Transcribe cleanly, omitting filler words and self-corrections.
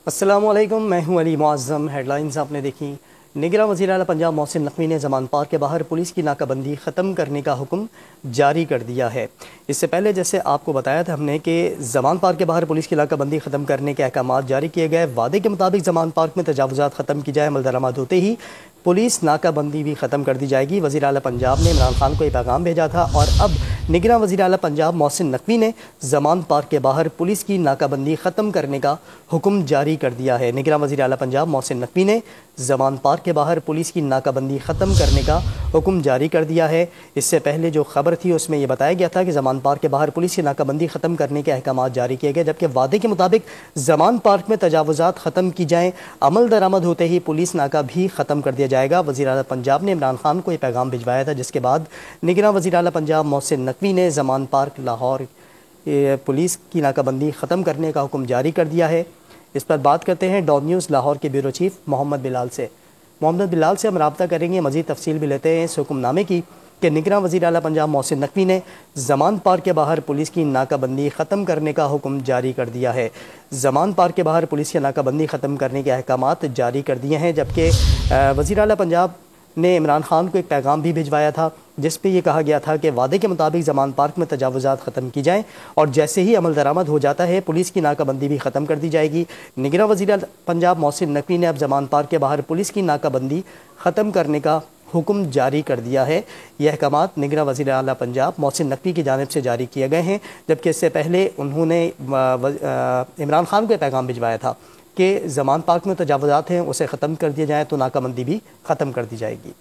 अस्सलामु अलैकुम, मैं हूं अली मुअज़्ज़म। हेडलाइंस आपने देखी। निगरां वज़ीर आला पंजाब मोहसिन नकवी ने ज़मान पार्क के बाहर पुलिस की नाकाबंदी ख़त्म करने का हुक्म जारी कर दिया है। इससे पहले जैसे आपको बताया था हमने कि ज़मान पार्क के बाहर पुलिस की नाकाबंदी ख़त्म करने के अहकामात जारी किए गए। वादे के मुताबिक ज़मान पार्क में तजावुज़ात ख़त्म की जाए, अमल दरामद होते ही पुलिस नाकाबंदी भी ख़त्म कर दी जाएगी। वज़ीर आला पंजाब ने इमरान खान को ये पैगाम भेजा था और अब निगरां वज़ीर आला पंजाब मोहसिन नकवी ने ज़मान पार्क के बाहर पुलिस की नाकाबंदी ख़त्म करने का हुक्म जारी कर दिया है। निगरां वज़ीर आला पंजाब मोहसिन नकवी ने ज़मान पार्क के बाहर पुलिस की नाकाबंदी ख़त्म करने का हुक्म जारी कर दिया है। इससे पहले जो खबर थी उसमें यह बताया गया था कि ज़मान पार्क के बाहर पुलिस की नाकाबंदी ख़त्म करने के अहकामात जारी किए गए, जबकि वादे के मुताबिक ज़मान पार्क में तजावुज़ात ख़त्म की जाएँ, अमल दरामद होते ही पुलिस नाका भी ख़त्म कर दिया जाएगा। वज़ीर आला पंजाब ने इमरान खान को यह पैगाम भिजवाया था, जिसके बाद निगरां वज़ीर आला पंजाब मोहसिन नकवी ने ज़मान पार्क लाहौर पुलिस की नाकाबंदी ख़त्म करने का हुक्म जारी कर दिया है। इस पर बात करते हैं डॉन न्यूज़ लाहौर के ब्यूरो चीफ मोहम्मद बिलाल से। मोहम्मद बिलाल से हम रब्ता करेंगे, मज़ीद तफसील भी लेते हैं इस हुक्मनामे की कि निगरां वज़ीर आला पंजाब मोहसिन नकवी ने ज़मान पार्क के बाहर पुलिस की नाकाबंदी ख़त्म करने का हुक्म जारी कर दिया है। ज़मान पार्क के बाहर पुलिस की नाकाबंदी ख़त्म करने के अहकामात जारी कर दिए हैं, जबकि वज़ीर आला पंजाब ने इमरान खान को एक पैगाम भी भिजवाया था, जिस पे ये कहा गया था कि वादे के मुताबिक ज़मान पार्क में तजावुज़ात ख़त्म की जाएँ और जैसे ही अमल दरामद हो जाता है पुलिस की नाकाबंदी भी ख़त्म कर दी जाएगी। निगरां वज़ीर पंजाब मोहसिन नकवी ने अब ज़मान पार्क के बाहर पुलिस की नाकाबंदी ख़त्म करने का हुक्म जारी कर दिया है। यह अहकामात निगरां वज़ीर आला पंजाब मोहसिन नकवी की जानिब से जारी किए गए हैं, जबकि इससे पहले उन्होंने इमरान खान को यह पैगाम भिजवाया था कि ज़मान पार्क में तजावुज़ात हैं उसे ख़त्म कर दिया जाए तो नाकाबंदी भी ख़त्म कर दी जाएगी।